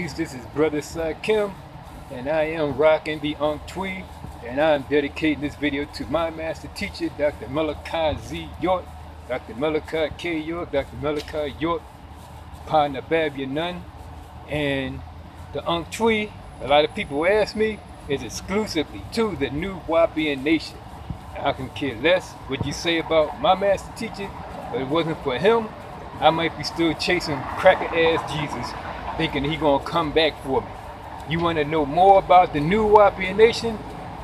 Peace, this is Brother Sakim, and I am rocking the Unk Twee, and I'm dedicating this video to my master teacher, Dr. Malachi Z. York, Dr. Malachi K. York, Dr. Malachi York, Partner Babia Nun, and the Unk Twee. A lot of people ask me, is exclusively to the New Wapian Nation. I can care less what you say about my master teacher, but if it wasn't for him, I might be still chasing cracker-ass Jesus, thinking he gonna come back for me. You wanna know more about the New Wapian Nation?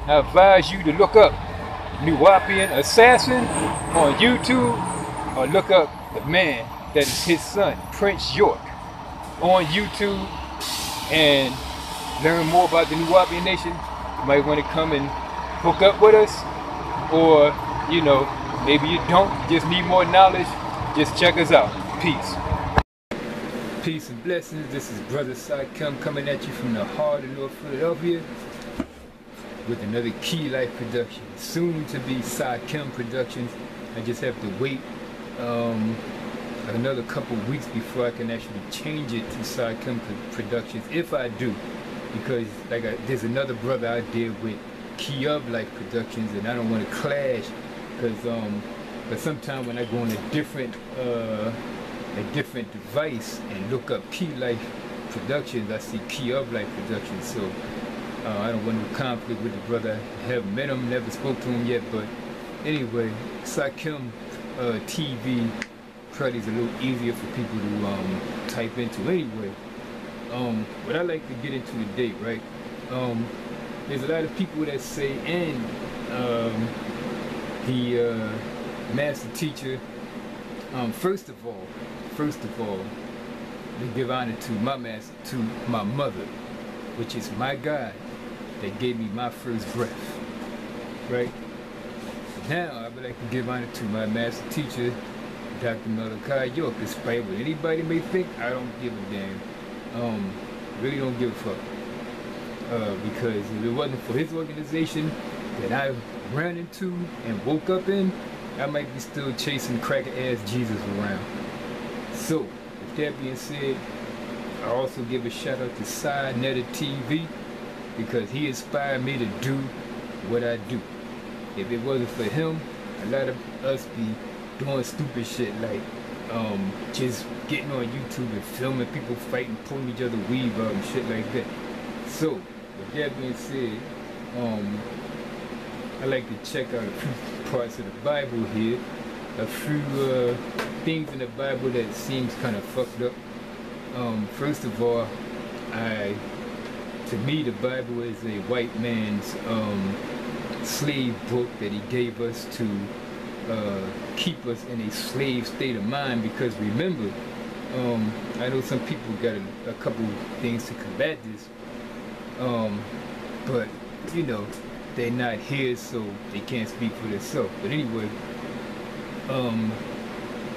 I advise you to look up New Wapian Assassin on YouTube, or look up the man that is his son, Prince York, on YouTube, and learn more about the New Wapian Nation. You might want to come and hook up with us, or you know, maybe you don't, just need more knowledge. Just check us out. Peace. Peace and blessings. This is Brother Sakim coming at you from the heart of North Philadelphia with another Key Life production. Soon to be Sakim Productions. I just have to wait another couple weeks before I can actually change it to Sakim Productions, if I do, because there's another brother out there with Key of Life Productions, and I don't want to clash, because sometimes when I go on a different device and look up Key Life Productions, I see Key of Life Productions. So I don't want no conflict with the brother. I haven't met him, never spoke to him yet, but anyway, Sakim TV probably is a little easier for people to type into. Anyway, what I like to get into today, right? There's a lot of people that say, and the master teacher, first of all, they give honor to my master, to my mother, which is my God that gave me my first breath, right? Now I would like to give honor to my master teacher, Dr. Malachi York. Despite what anybody may think, I don't give a damn. Really don't give a fuck. Because if it wasn't for his organization that I ran into and woke up in, I might be still chasing cracker-ass Jesus around. So, with that being said, I also give a shout out to Side Netter TV, because he inspired me to do what I do. If it wasn't for him, a lot of us be doing stupid shit like just getting on YouTube and filming people fighting, pulling each other weave out and shit like that. So, with that being said, I like to check out a few parts of the Bible here, a few things in the Bible that seems kind of fucked up. First of all, to me the Bible is a white man's slave book that he gave us to keep us in a slave state of mind, because remember, I know some people got a couple things to combat this, but you know, they're not here, so they can't speak for themselves. But anyway,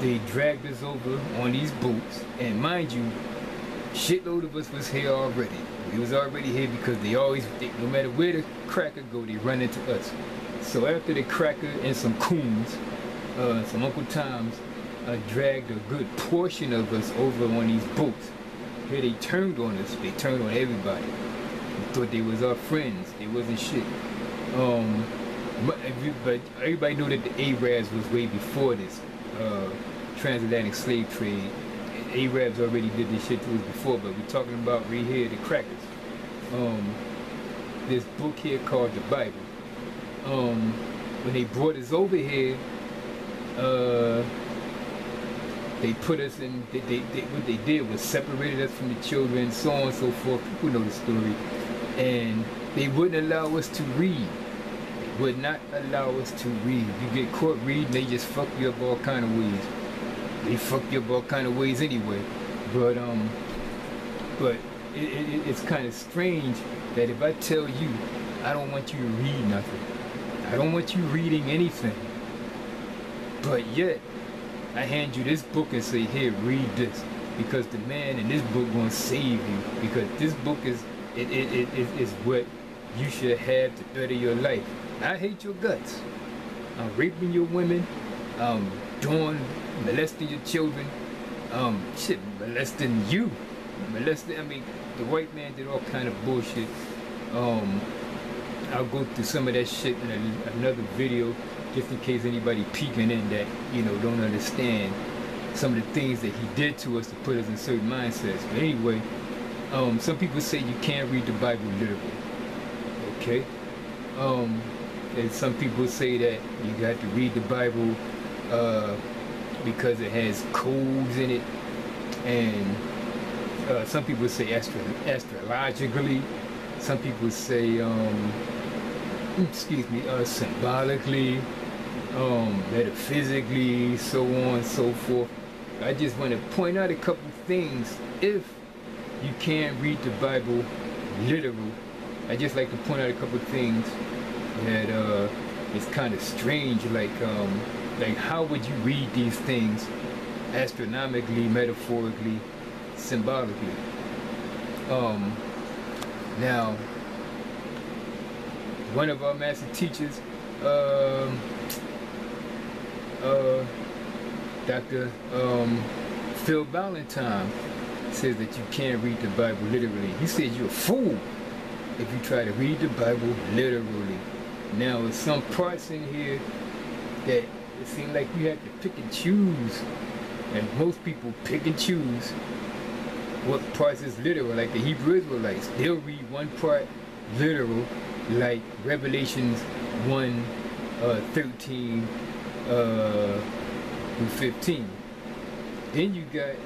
they dragged us over on these boats, and mind you, shitload of us was here already. We was already here because no matter where the cracker go, they run into us. So after the cracker and some coons, some Uncle Toms, dragged a good portion of us over on these boats. Here they turned on us. They turned on everybody. We thought they was our friends. They wasn't shit. But everybody knew that the Arabs was way before this transatlantic slave trade. Arabs already did this shit to us before, but we're talking about right here the crackers. This book here called the Bible. When they brought us over here, they put us in. What they did was separated us from the children, so on and so forth. People know the story, and they wouldn't allow us to read. They would not allow us to read. If you get caught reading, they just fuck you up all kind of ways. They fuck you up all kind of ways anyway. But it's kind of strange that if I tell you I don't want you to read nothing, I don't want you reading anything, but yet I hand you this book and say, here, read this, because the man in this book gonna save you, because this book is what you should have to better your life. I hate your guts. I'm raping your women, molesting your children, molesting you, But I mean, the white man did all kind of bullshit. I'll go through some of that shit in another video, just in case anybody peeking in that, you know, don't understand some of the things that he did to us to put us in certain mindsets. But anyway, some people say you can't read the Bible literally. Okay? And some people say that you got to read the Bible because it has codes in it, and some people say astrologically. Some people say, symbolically, metaphysically, so on and so forth. I just want to point out a couple things. If you can't read the Bible literal, I just like to point out a couple things that is kind of strange. Like how would you read these things astronomically, metaphorically, symbolically? Now, one of our master teachers, Dr. Phil Valentine, says that you can't read the Bible literally. He says you're a fool if you try to read the Bible literally. Now, there's some parts in here that it seems like you have to pick and choose, and most people pick and choose what parts is literal. Like the Hebrew Israelites, they'll read one part literal, like Revelations 1:13 through 15. Then you got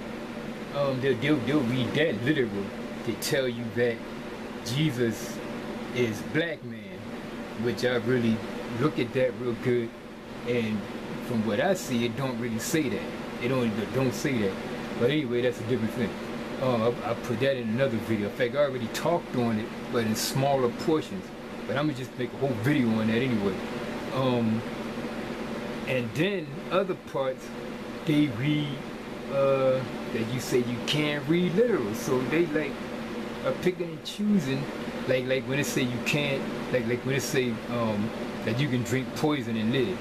they'll read that literal to tell you that Jesus is black man, which I really look at that real good, and from what I see, it don't really say that. It don't say that. But anyway, that's a different thing. I'll put that in another video. In fact, I already talked on it, but in smaller portions. But I'm gonna just make a whole video on that anyway. And then other parts, they read that you say you can't read literal. So they like are picking and choosing, like when it say you can't, like when it say that you can drink poison and live.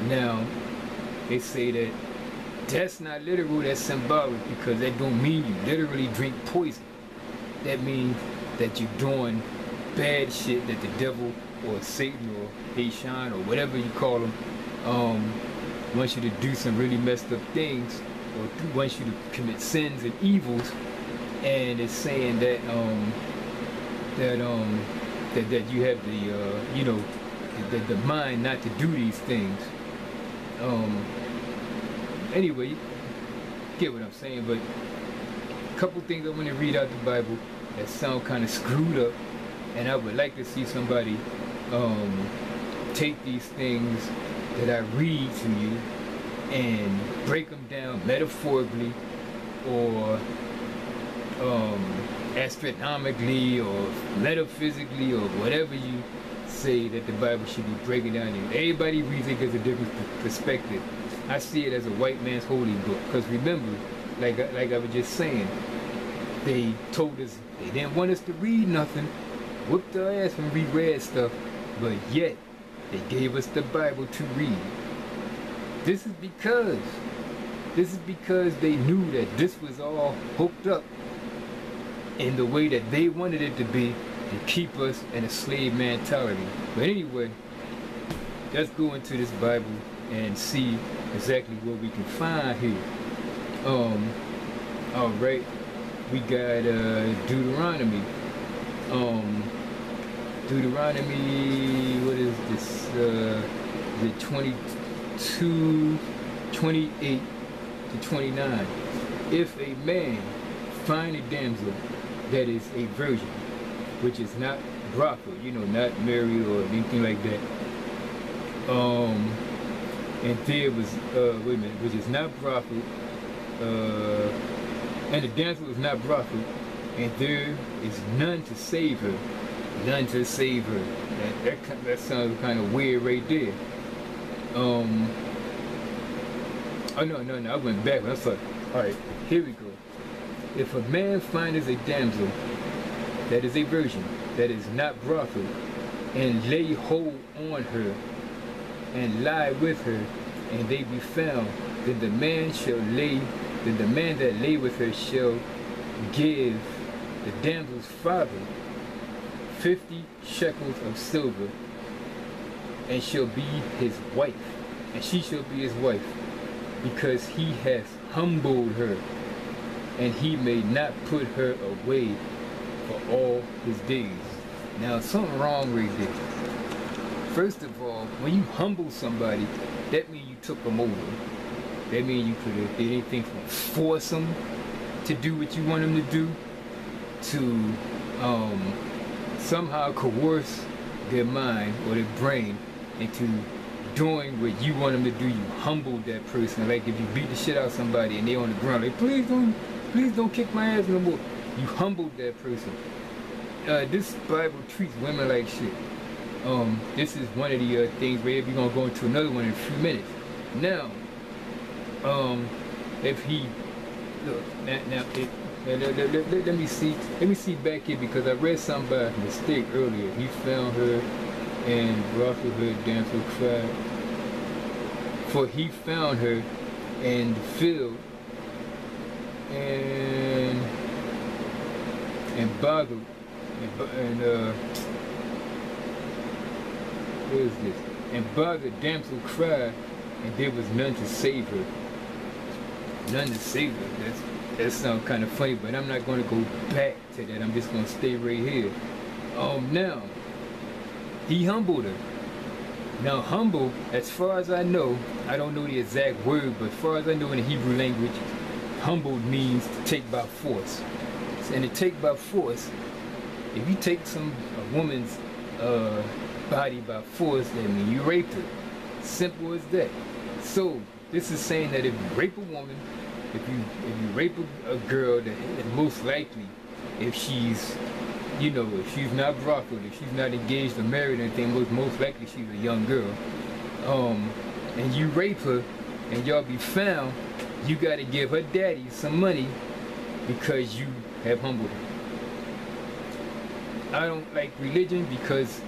Now they say that that's not literal, that's symbolic, because that don't mean you literally drink poison. That means that you're doing bad shit that the devil or Satan or Haitian or whatever you call them wants you to do some really messed up things, or wants you to commit sins and evils, and it's saying that that you have the the mind not to do these things. Anyway, you get what I'm saying, but a couple things I want to read out the Bible that sound kind of screwed up, and I would like to see somebody take these things that I read to you and break them down metaphorically or astronomically or metaphysically or whatever you say that the Bible should be breaking down. Everybody reads it because of a different perspective. I see it as a white man's holy book, because remember, like I was just saying, they told us they didn't want us to read nothing, whooped our ass when we read stuff, but yet they gave us the Bible to read. This is because they knew that this was all hooked up in the way that they wanted it to be, to keep us in a slave mentality. But anyway, let's go into this Bible and see exactly what we can find here. All right, we got Deuteronomy. Deuteronomy, what is this? The 22, 28 to 29. If a man find a damsel that is a virgin, which is not brothel, not married or anything like that, and there was, which is not brothel, and the damsel is not brothel, and there is none to save her. None to save her. That sounds kind of weird right there. Oh, no, I went back. I thought, alright, here we go. If a man finds a damsel that is a virgin, that is not brothel, and lay hold on her, and lie with her, and they be found, then the man that lay with her shall give the damsel's father 50 shekels of silver, and shall be his wife, and she shall be his wife, because he has humbled her, and he may not put her away for all his days. Now, something wrong right there. First of all, when you humble somebody, that means you took them over. That means you could have did anything from force them to do what you want them to do, to somehow coerce their mind or their brain into doing what you want them to do. You humbled that person. Like if you beat the shit out of somebody and they on the ground, like please don't kick my ass no more. You humbled that person. This Bible treats women like shit. This is one of the things where we're gonna go into another one in a few minutes. Now, if he look now, let me see back here, because I read something by mistake earlier. He found her and brought her damsel cried, for he found her in the field and boggled and what is this? And boggled damsel cried, and there was none to save her. None to save her. That sounds kind of funny, but I'm not going to go back to that. I'm just going to stay right here. Now, he humbled her. Now, humble, as far as I know, I don't know the exact word, but as far as I know in the Hebrew language, humbled means to take by force. And to take by force, if you take a woman's body by force, that means you raped her. Simple as that. So, this is saying that if you rape a woman, if you rape a girl, that most likely, if she's, you know, if she's not brockled, if she's not engaged or married or anything, most likely she's a young girl, and you rape her, and y'all be found, you got to give her daddy some money because you have humbled her. I don't like religion because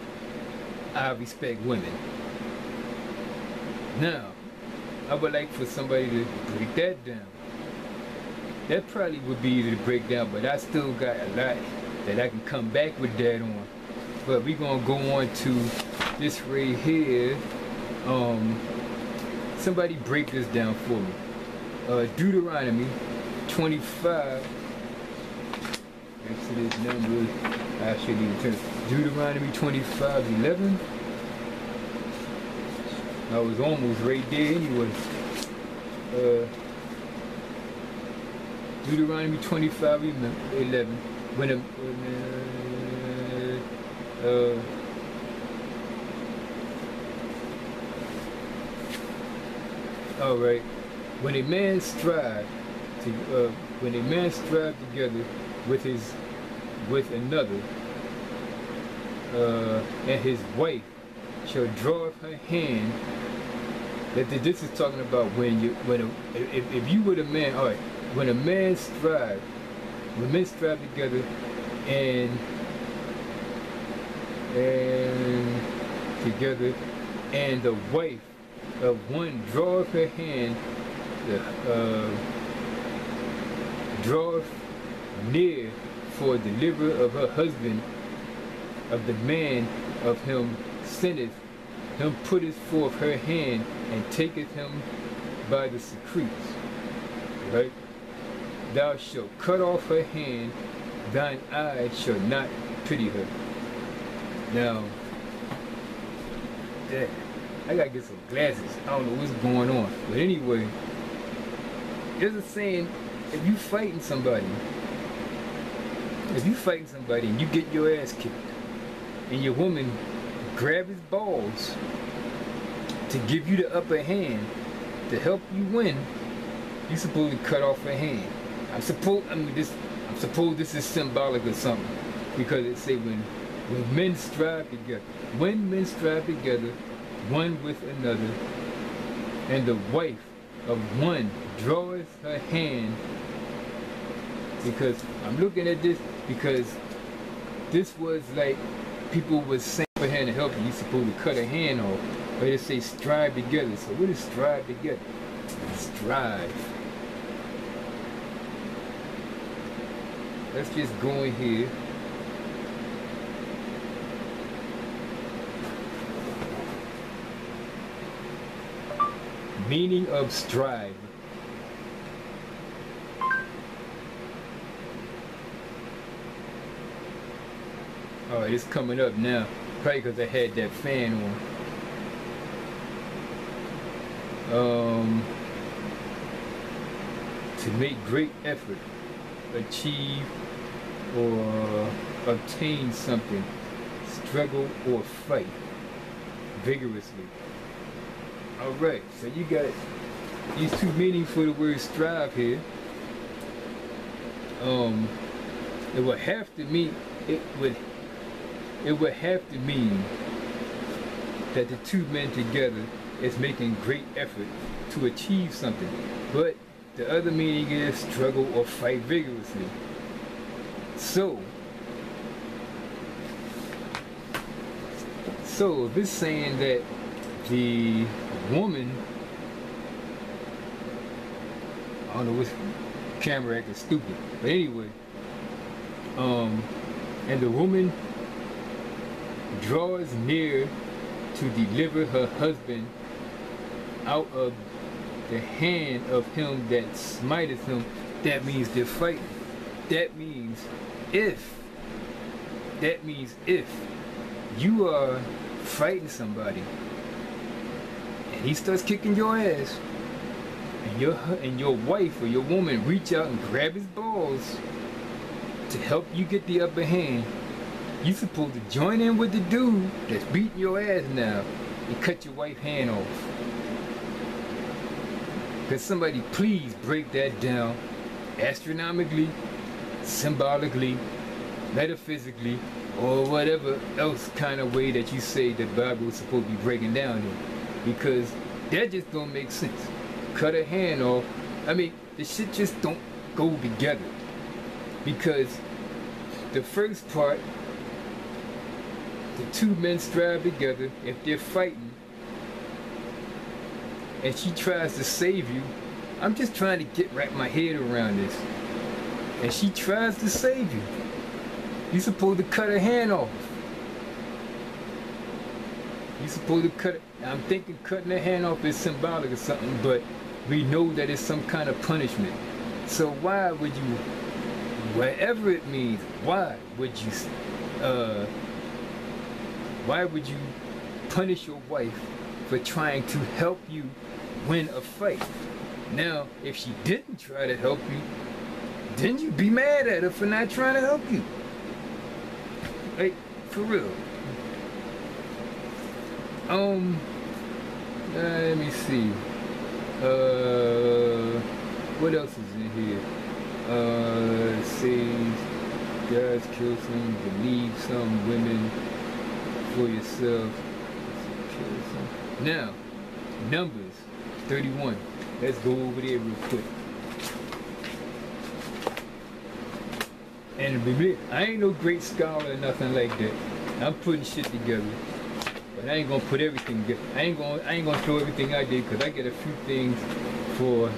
I respect women. Now, I would like for somebody to break that down. That probably would be easy to break down, but I still got a lot that I can come back with that on. But we're gonna go on to this right here. Somebody break this down for me. Deuteronomy 25. Exodus, Numbers, I should even turn. Deuteronomy 25:11. I was almost right there anyway. Deuteronomy 25:11. All right. When a man strive together with another, and his wife shall draw up her hand. This is talking about if you were the man. All right. When men strive together and the wife of one draweth her hand, draweth near for deliver of her husband, of the man of him sinneth, him putteth forth her hand and taketh him by the secrets. Right? Thou shalt cut off her hand, thine eye shall not pity her. Now, I gotta get some glasses. I don't know what's going on. But anyway, there's a saying, if you fighting somebody and you get your ass kicked, and your woman grab his balls to give you the upper hand, to help you win, you're supposed to cut off her hand. I'm supposed this is symbolic or something, because it say when men strive together, one with another, and the wife of one draweth her hand, because I'm looking at this, because this was like people was saying for hand to help you, you're supposed to cut a hand off, but it say strive together. So what is strive together? Strive. let's just go in here. Meaning of strive. Oh, it's coming up now. Probably because I had that fan on. To make great effort, achieve or obtain something, struggle or fight vigorously. Alright, so you got these two meanings for the word strive here. It would have to mean that the two men together is making great effort to achieve something. But the other meaning is struggle or fight vigorously. So if it's saying that the woman, I don't know, what's camera acting stupid, but anyway, and the woman draws near to deliver her husband out of the hand of him that smiteth him, that means they're fighting. That means if you are fighting somebody and he starts kicking your ass, and your wife or your woman reach out and grab his balls to help you get the upper hand, you're supposed to join in with the dude that's beating your ass now and cut your wife's hand off. Could somebody please break that down astronomically, symbolically, metaphysically, or whatever else kind of way that you say the Bible is supposed to be breaking down in? Because that just don't make sense. Cut a hand off. I mean, the shit just don't go together. Because the first part, the two men strive together. If they're fighting and she tries to save you, I'm just trying to wrap my head around this. And she tries to save you, you're supposed to cut her hand off. You're supposed to cut it. I'm thinking cutting her hand off is symbolic or something, but we know that it's some kind of punishment. So why would you, whatever it means, why would you punish your wife for trying to help you win a fight? Now, if she didn't try to help you, then you'd be mad at her for not trying to help you. Like, for real. Let me see. What else is in here? It says, guys kill some, believe some, women for yourself. Now, Numbers 31. Let's go over there real quick. And believe, I ain't no great scholar or nothing like that. I'm putting shit together. But I ain't gonna put everything together. I ain't gonna throw everything I did, because I get a few things for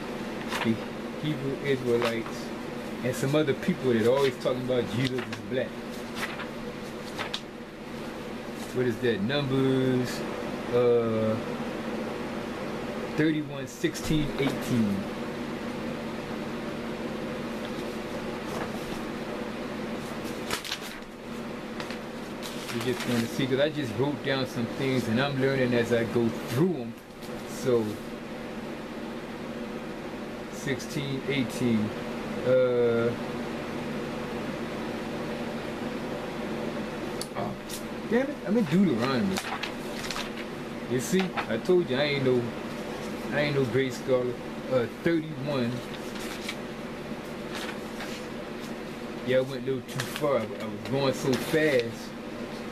the Hebrew Israelites and some other people that are always talking about Jesus is black. What is that? Numbers 31, 16, 18. You're just going to see, because I just wrote down some things and I'm learning as I go through them. So 16, 18. Oh, damn it! I'm in Deuteronomy. You see, I told you I ain't no great scholar. 31. Yeah, I went a little too far. I was going so fast.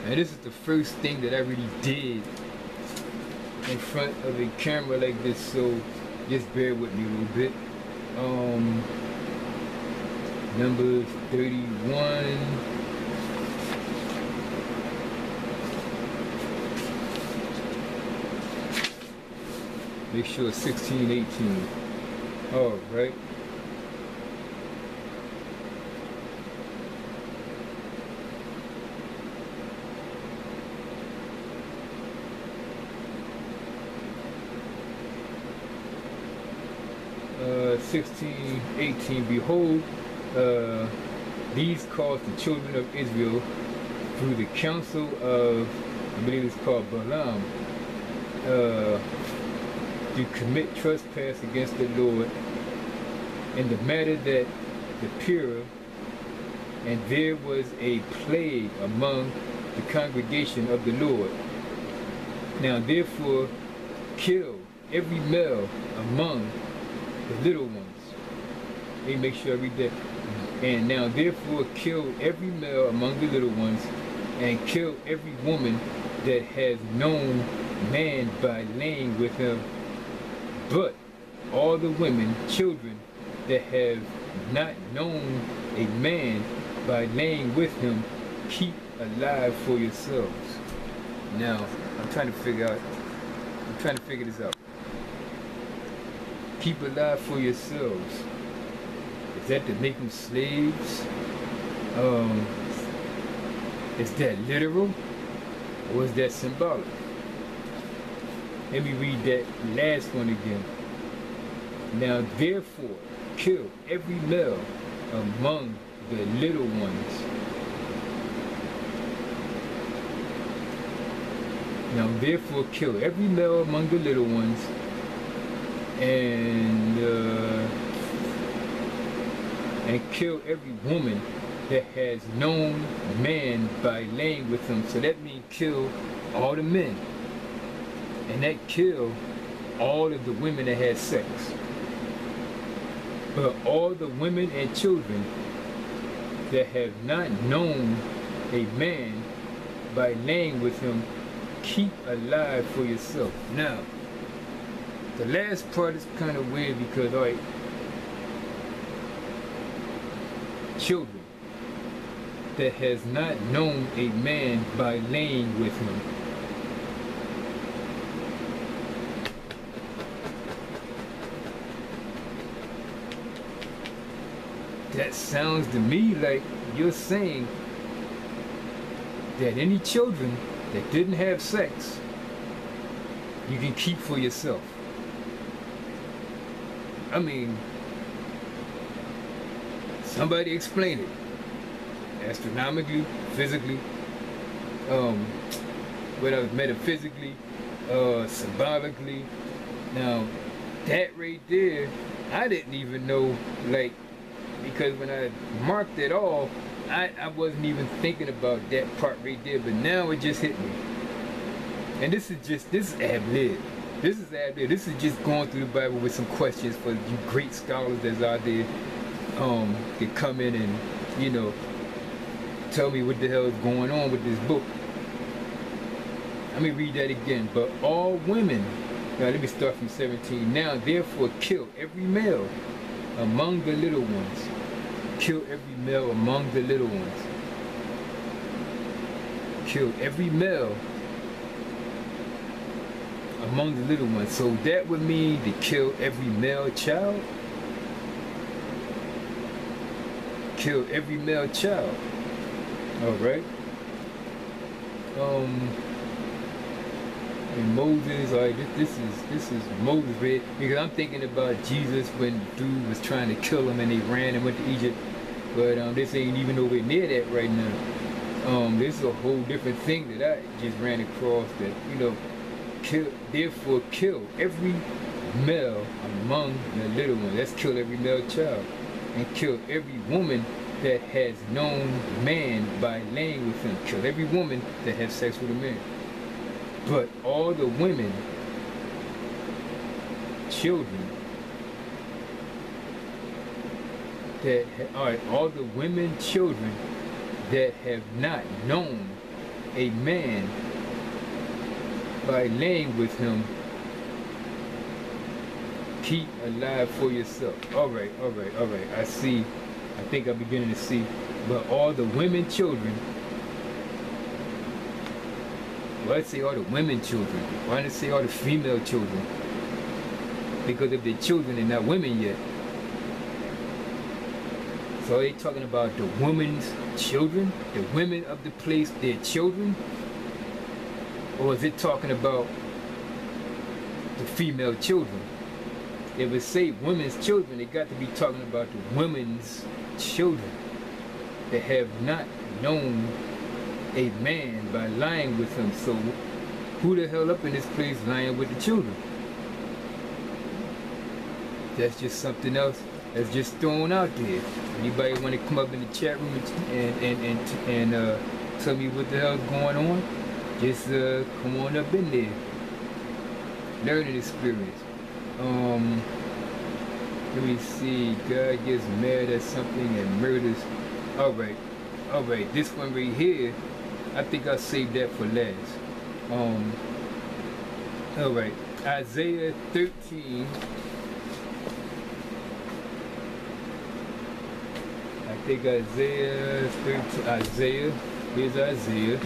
And this is the first thing that I really did in front of a camera like this, so just bear with me a little bit. Numbers 31. Make sure 16, 18. All right. 16:18, behold, these caused the children of Israel through the counsel of, I believe it's called Balaam, to commit trespass against the Lord in the matter that the Purah, and there was a plague among the congregation of the Lord. Now therefore kill every male among the little ones. Let me make sure I read that. And now therefore kill every male among the little ones, and kill every woman that has known man by laying with him. But all the women, children that have not known a man by laying with him, keep alive for yourselves. Now, I'm trying to figure this out. Keep alive for yourselves. Is that to make them slaves? Is that literal? Or is that symbolic? Let me read that last one again. Now therefore kill every male among the little ones. Now therefore kill every male among the little ones, and kill every woman that has known man by laying with him. So that means kill all the men, and that kill all of the women that had sex. But all the women and children that have not known a man by laying with him, keep alive for yourself. Now, the last part is kind of weird because, all right, children that has not known a man by laying with him. That sounds to me like you're saying that any children that didn't have sex, you can keep for yourself. I mean, somebody explain it. Astronomically, physically, metaphysically, symbolically. Now, that right there, I didn't even know, like, because when I marked it all, I wasn't even thinking about that part right there, but now it just hit me. And this is ad-lib. This is ad-lib. This is just going through the Bible with some questions for you great scholars that's out there, that come in and, you know, tell me what the hell is going on with this book. Let me read that again. But all women, now let me start from 17. Now therefore kill every male among the little ones. Kill every male among the little ones. Kill every male among the little ones. So that would mean to kill every male child. Kill every male child. All right. And Moses, all right, this is Moses, right? Because I'm thinking about Jesus when dude was trying to kill him and they ran and went to Egypt. But this ain't even nowhere near that right now. This is a whole different thing that I just ran across, that, you know, therefore kill every male among the little ones. Let's kill every male child. And kill every woman that has known man by laying with him. Kill every woman that has sex with a man. But all the women, children, all the women, children that have not known a man by laying with him, keep alive for yourself. All right. I see. I think I'm beginning to see. But all the women, children. Well, I'd say all the women, children. Why didn't I say all the female children? Because if they're children, they're not women yet. So are they talking about the women's children? The women of the place, their children? Or is it talking about the female children? If it say women's children, they got to be talking about the women's children that have not known a man by lying with him. So who the hell up in this place lying with the children? That's just something else that's just thrown out there. Anybody want to come up in the chat room and tell me what the hell's going on? Just come on up in there. Learning experience. Let me see. God gets mad at something and murders. Alright. This one right here, I think I'll save that for last. Alright. Isaiah 13. I think Isaiah 13. Here's Isaiah.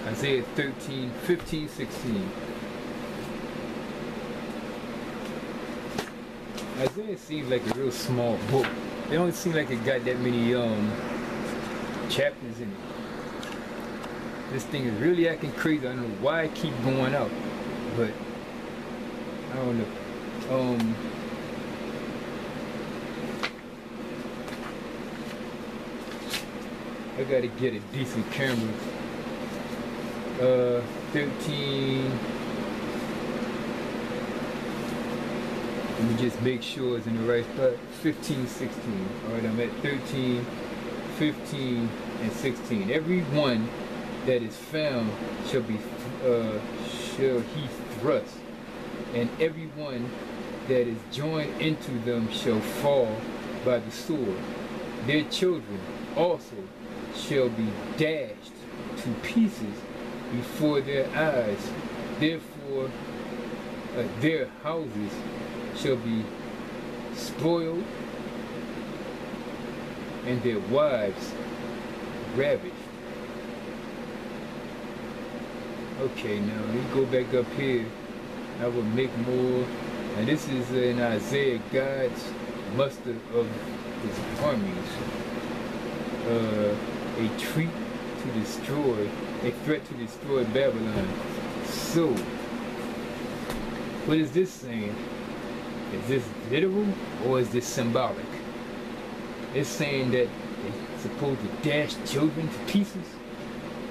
Isaiah 13, 15, 16. Isaiah seems like a real small book. It don't seem like it got that many chapters in it. This thing is really acting crazy. I don't know why I keep going out, but I don't know. I gotta get a decent camera. 13. Let me just make sure it's in the right spot. 15, 16. Alright, I'm at 13, 15, and 16. Every one that is found shall he thrust, and every one that is joined into them shall fall by the sword. Their children also shall be dashed to pieces before their eyes. Therefore, their houses shall be spoiled, and their wives ravished. Okay, now we go back up here. I will make more. And this is in Isaiah, God's muster of his armies. A threat to destroy Babylon. So, what is this saying? Is this literal or is this symbolic? It's saying that they're supposed to dash children to pieces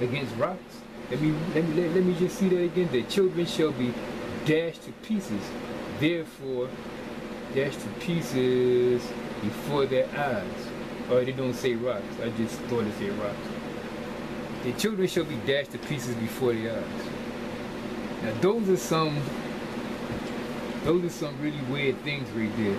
against rocks. Let me just see that again. The children shall be dashed to pieces. Therefore, dashed to pieces before their eyes. Or they don't say rocks. I just thought it said rocks. The children shall be dashed to pieces before their eyes. Now those are some really weird things right there.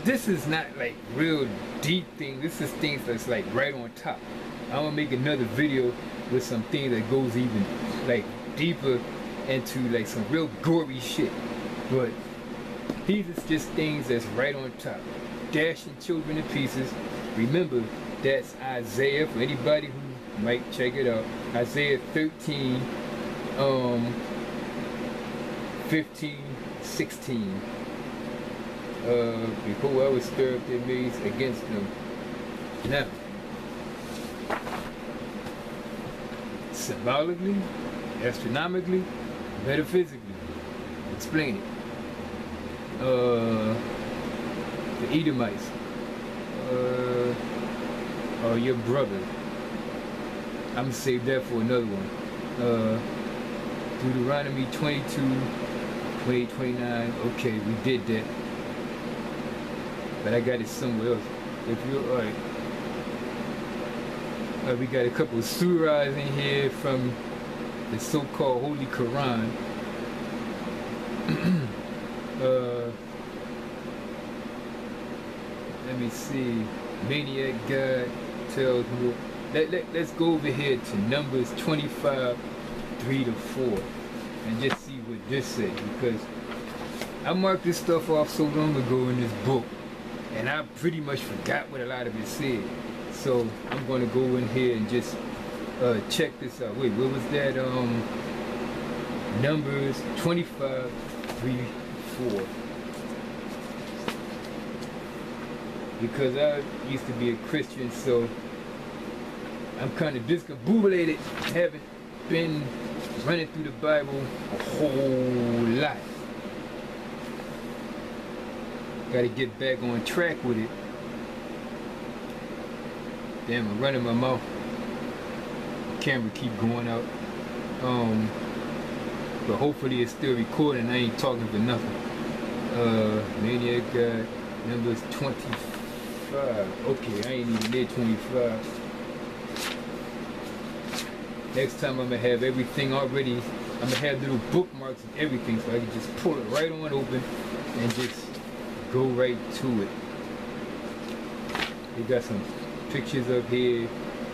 This is not like real deep things. This is things that's like right on top. I'm gonna make another video with some things that goes even like deeper into like some real gory shit. But these are just things that's right on top. Dashing children to pieces. Remember, that's Isaiah, for anybody who might check it out. Isaiah 13, 15, 16. Before I would stir up their maids against them. Now, symbolically, astronomically, metaphysically, explain it. The Edomites, or your brother. I'm gonna save that for another one. Deuteronomy 22, 28, 29. Okay, we did that. But I got it somewhere else. If you're alright. We got a couple of surahs in here from the so-called Holy Quran. Let me see. Maniac God tells me. Let's go over here to Numbers 25, 3 to 4, and just see what this says, because I marked this stuff off so long ago in this book, and I pretty much forgot what a lot of it said. So I'm going to go in here and just check this out. Wait, what was that? Numbers 25, 3, 4. Because I used to be a Christian, so I'm kind of discombobulated. Haven't been running through the Bible a whole lot. Gotta get back on track with it. Damn, I'm running my mouth. The camera keep going out. But hopefully it's still recording. I ain't talking for nothing. Maniac God, numbers 25. Okay, I ain't even near 25. Next time I'm gonna have everything already. I'm gonna have little bookmarks and everything, so I can just pull it right on open and just go right to it. They got some pictures up here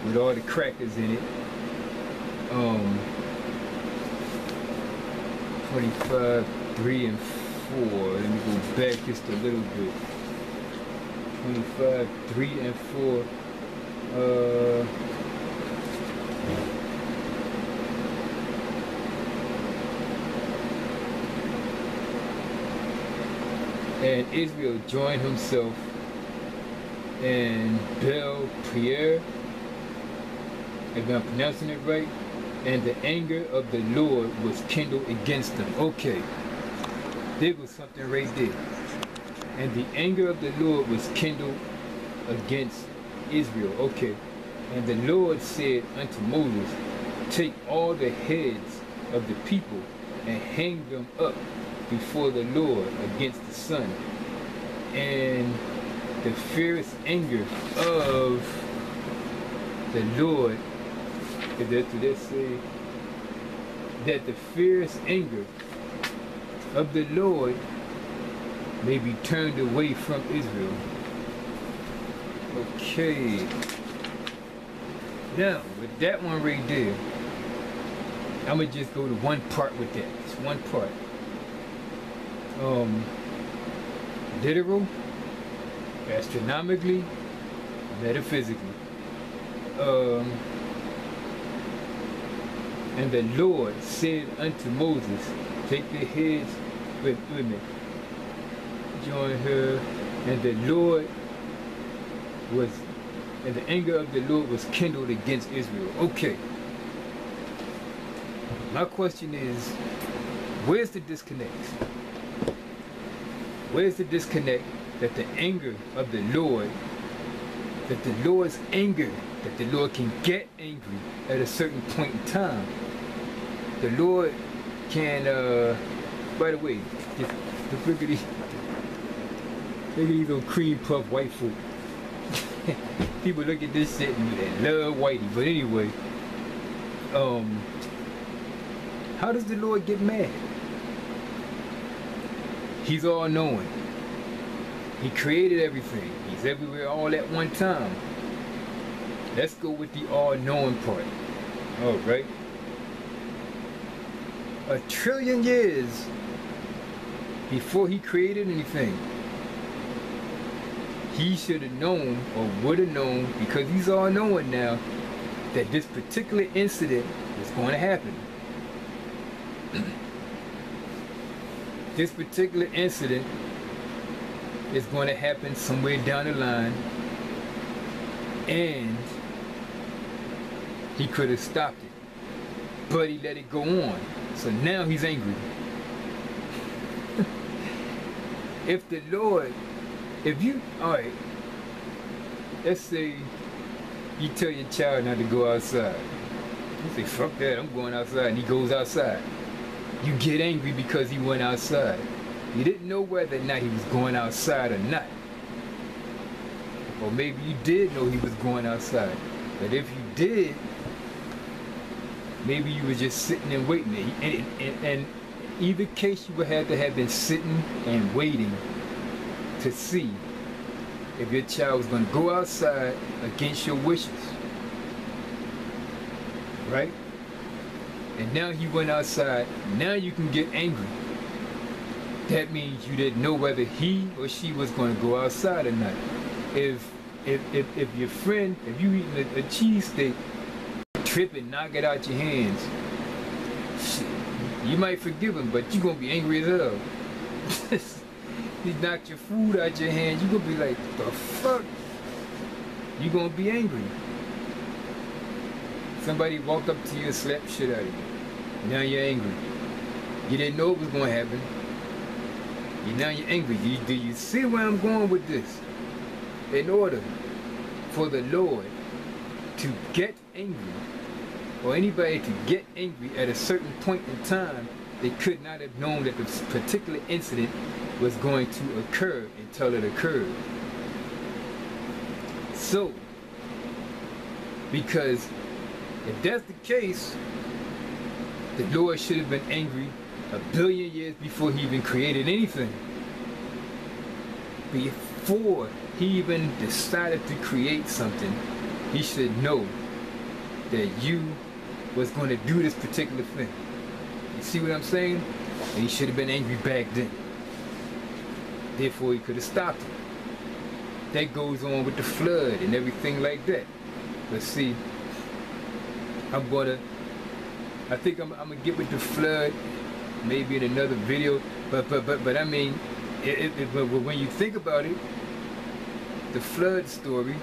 with all the crackers in it. 25, 3 and 4. Let me go back just a little bit. 25, 3 and 4. And Israel joined himself and Baal Peor, if I'm pronouncing it right, and the anger of the Lord was kindled against them. Okay, there was something right there. And the anger of the Lord was kindled against Israel. Okay, and the Lord said unto Moses, take all the heads of the people and hang them up before the Lord against the sun. And the fierce anger of the Lord, did that say that the fierce anger of the Lord may be turned away from Israel. Okay. Now, with that one right there, I'm gonna just go to one part with that. It's one part. Literal, astronomically, metaphysically. And the Lord said unto Moses, take the heads with women, join her, and the Lord was, and the anger of the Lord was kindled against Israel. Okay. My question is, where's the disconnect? Where's the disconnect that the anger of the Lord, that the Lord's anger, that the Lord can get angry at a certain point in time? The Lord can, by the way, look at these little cream puff white folk. People look at this shit and they love whitey. But anyway, how does the Lord get mad? He's all knowing. He created everything. He's everywhere all at one time. Let's go with the all knowing part. All right. 1 trillion years before he created anything, he should have known or would have known, because he's all knowing now, that this particular incident is going to happen. This particular incident is going to happen somewhere down the line, and he could have stopped it, but he let it go on. So now he's angry. If the Lord, if you, alright, let's say you tell your child not to go outside. You say, fuck that, I'm going outside, and he goes outside. You get angry because he went outside. You didn't know whether or not he was going outside or not. Or maybe you did know he was going outside. But if you did, maybe you were just sitting and waiting. And either case, you would have to have been sitting and waiting to see if your child was going to go outside against your wishes. Right? And now he went outside. Now you can get angry. That means you didn't know whether he or she was going to go outside or not. If your friend, if you eating a cheesesteak, trip and knock it out your hands, shit, you might forgive him, but you're going to be angry as hell. He knocked your food out your hands, you're going to be like, the fuck? You're going to be angry. Somebody walked up to you and slapped shit out of you. Now you're angry. You didn't know it was going to happen. Now you're angry. Do you see where I'm going with this? In order for the Lord to get angry, or anybody to get angry at a certain point in time, they could not have known that this particular incident was going to occur until it occurred. So, because if that's the case, the Lord should have been angry 1 billion years before he even created anything. Before he even decided to create something, he should know that you was going to do this particular thing. You see what I'm saying? And he should have been angry back then. Therefore, he could have stopped it. That goes on with the flood and everything like that. But see, I think I'm gonna get with the flood maybe in another video. But I mean, when you think about it, the flood story,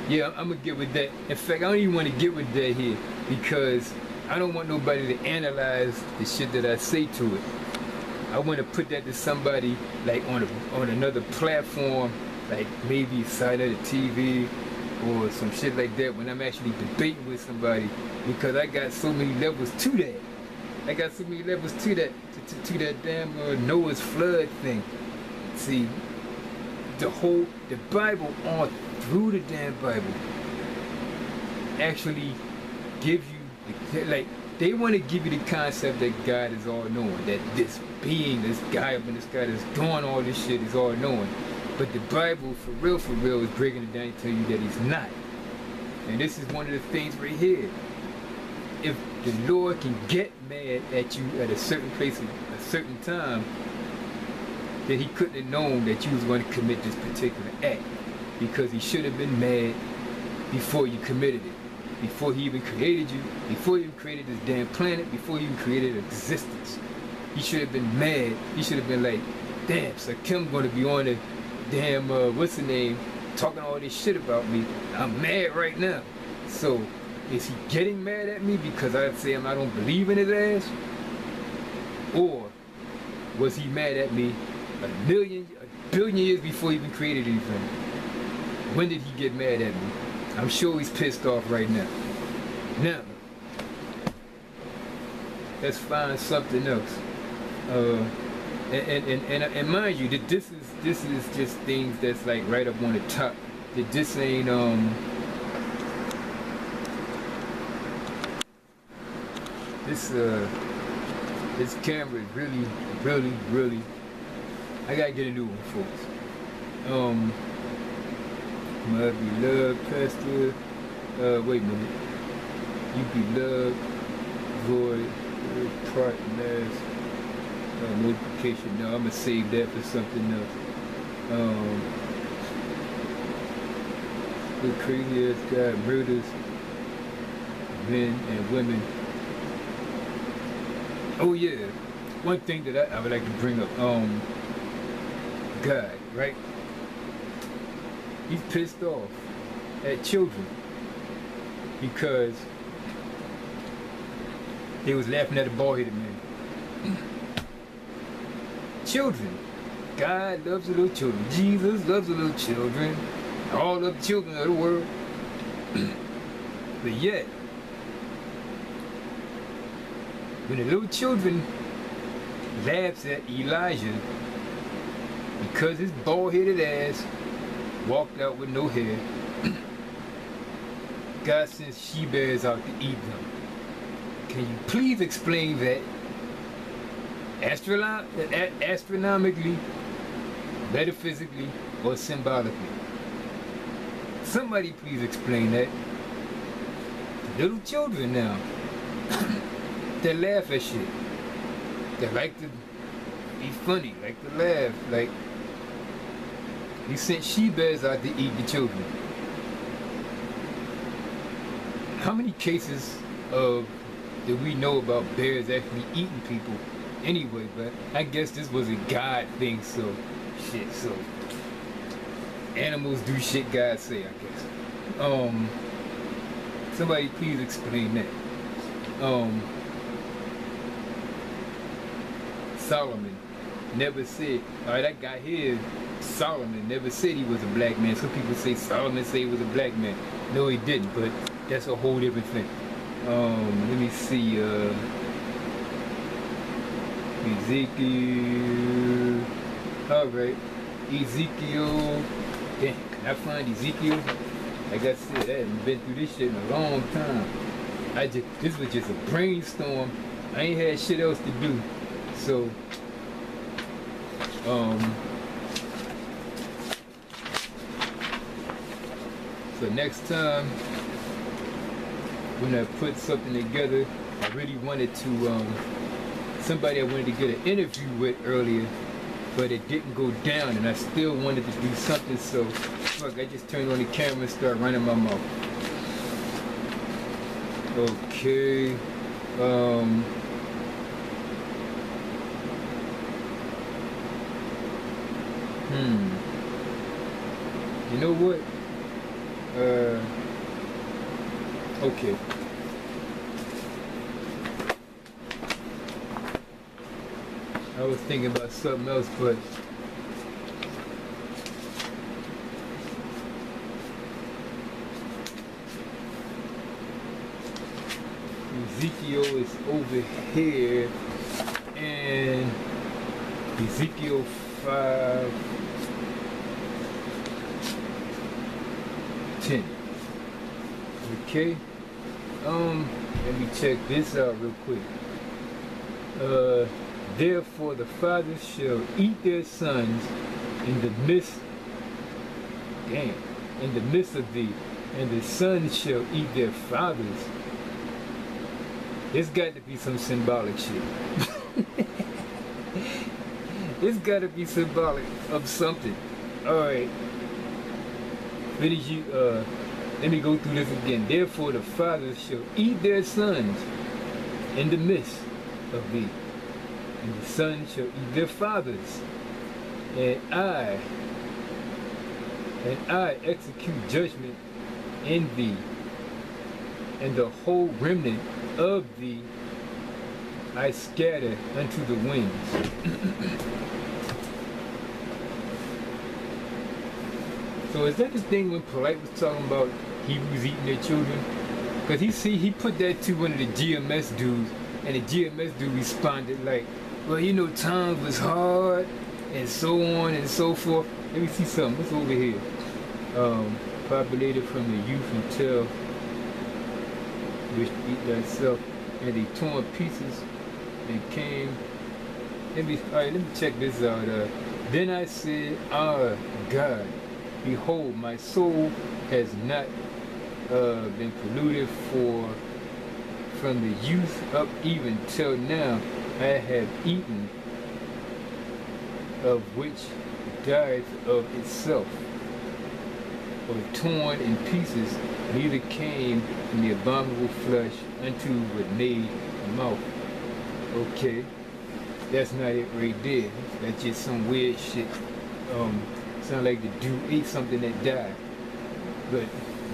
yeah, I'm gonna get with that. In fact, I don't even want to get with that here because I don't want nobody to analyze the shit that I say to it. I want to put that to somebody like on another platform, like maybe side of the TV or some shit like that when I'm actually debating with somebody, because I got so many levels to that. I got so many levels to that, to that damn Noah's flood thing. See, the Bible, all through the damn Bible, actually give you, like, they want to give you the concept that God is all-knowing, that this being, this guy up in the sky that's doing all this shit is all-knowing. But the Bible, for real, is breaking it down to tell you that he's not. And this is one of the things right here. If the Lord can get mad at you at a certain place at a certain time, then he couldn't have known that you was going to commit this particular act, because he should have been mad before you committed it. Before he even created you, before he even created this damn planet, before he even created existence. He should have been mad. He should have been like, damn, so Kim gonna be on the damn, what's the name, talking all this shit about me. I'm mad right now. So, is he getting mad at me because I say I don't believe in his ass? Or was he mad at me a billion years before he even created anything? When did he get mad at me? I'm sure he's pissed off right now. Now, let's find something else. And mind you, that this is just things that's like right up on the top. That this ain't this camera is really. I gotta get a new one, folks. My beloved pastor, wait a minute. You beloved void partners, notification. No, I'm gonna save that for something else. The crazy ass guy murders men and women. Oh yeah, one thing that I would like to bring up. God, right? He's pissed off at children because they was laughing at a bald-headed man. Children. God loves the little children. Jesus loves the little children. All of the children of the world. But yet, when the little children laughs at Elijah because his bald-headed ass walked out with no hair, God sends she-bears out to eat them. Can you please explain that astronomically, metaphysically, or symbolically? Somebody please explain that. Little children now, they laugh at shit. They like to be funny, like to laugh, like he sent she-bears out to eat the children. How many cases of do we know about bears actually eating people anyway? But I guess this was a God thing, so shit, so animals do shit God say, I guess. Somebody please explain that. Solomon never said, that guy here, Solomon, never said he was a black man. Some people say Solomon said he was a black man. No, he didn't, but that's a whole different thing. Let me see, Ezekiel, alright, Ezekiel, damn, can I find Ezekiel? Like I said, I haven't been through this shit in a long time. This was just a brainstorm. I ain't had shit else to do. So, so next time, when I put something together, I really wanted to, somebody I wanted to get an interview with earlier, but it didn't go down, and I still wanted to do something, so fuck, I just turned on the camera and started running my mouth. Okay, you know what? Okay. I was thinking about something else, but Ezekiel is over here, and Ezekiel 5:10. Okay. Let me check this out real quick. Therefore the fathers shall eat their sons in the midst of thee, and the sons shall eat their fathers. There's got to be some symbolic shit. It's got to be symbolic of something. Alright. Let me go through this again. Therefore the fathers shall eat their sons in the midst of thee, and the sons shall eat their fathers. And I execute judgment in thee, and the whole remnant of thee I scatter unto the winds. So is that the thing when Polite was talking about Hebrews eating their children? Because he put that to one of the GMS dudes, and the GMS dude responded like, well, you know, times was hard, and so on and so forth. Let me see something. What's over here? Populated from the youth until which eat thyself, and they torn pieces and came. Alright, let me check this out. Then I said, God, behold, my soul has not been polluted from the youth up even till now. I have eaten of which dieth of itself, or torn in pieces, neither came in the abominable flesh unto what made a mouth. Okay, that's not it right there. That's just some weird shit. Sound like the dude ate something that died. But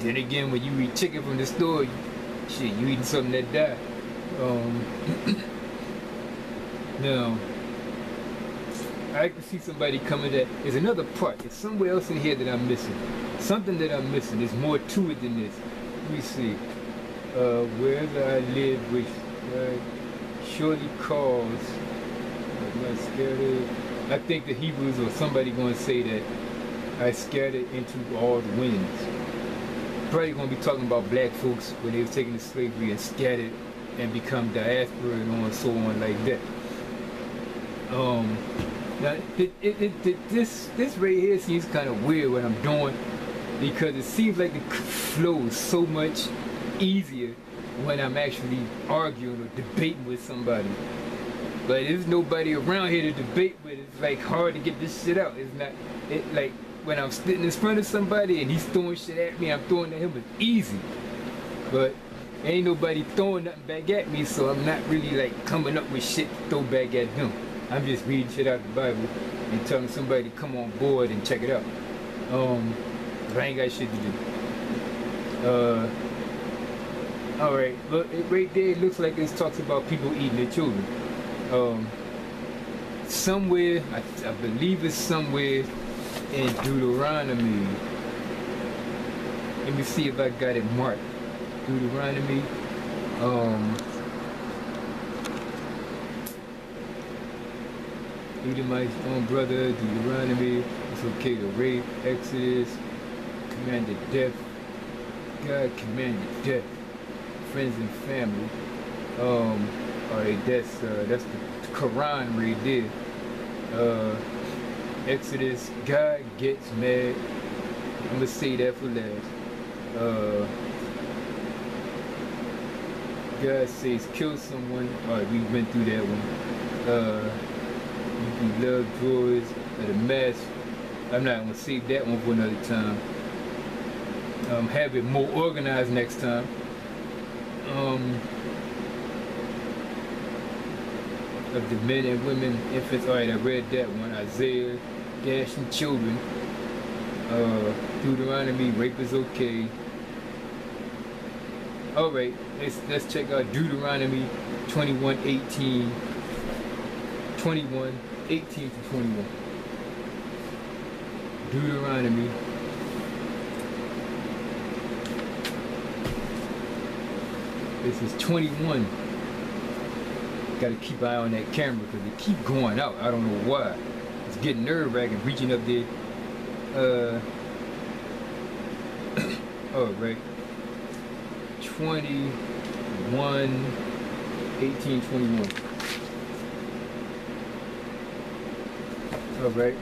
then again, when you eat chicken from the store, you eating something that died. Now, I can see somebody coming that. There's another part. There's somewhere else in here that I'm missing. Something that I'm missing. There's more to it than this. Let me see. Wherever I live, which surely cause not scattered. I think the Hebrews or somebody going to say that I scattered into all the winds. Probably going to be talking about black folks when they were taken to slavery and scattered and become diaspora and so on like that. Now this right here seems kind of weird what I'm doing, because it seems like the flow is so much easier when I'm actually arguing or debating with somebody. But there's nobody around here to debate with. It's like hard to get this shit out. It's not, like when I'm sitting in front of somebody and he's throwing shit at me, I'm throwing at him, it's easy. But ain't nobody throwing nothing back at me, so I'm not really like coming up with shit to throw back at him. I'm just reading shit out the Bible and telling somebody to come on board and check it out. But I ain't got shit to do. All right, look, right there, it looks like it talks about people eating their children. Um, somewhere, I believe it's somewhere in Deuteronomy. Let me see if I got it marked. Deuteronomy. Eating my own brother, Deuteronomy. It's okay to rape. Exodus. Commanded death. God commanded death. Friends and family. Alright, that's the Quran right there. Exodus, God gets mad. I'm gonna say that for last. God says kill someone. Alright, we went through that one. You can love droids at a mess. I'm not gonna save that one for another time. Have it more organized next time. Of the men and women, infants. Alright, I read that one. Isaiah, dashing children. Deuteronomy, rape is okay. Alright, let's check out Deuteronomy 21:18. 18 to 21. Deuteronomy. This is 21. Gotta keep an eye on that camera because they keep going out. I don't know why. It's getting nerve-wracking reaching up there. Alright. 21, 18, 21. Alright.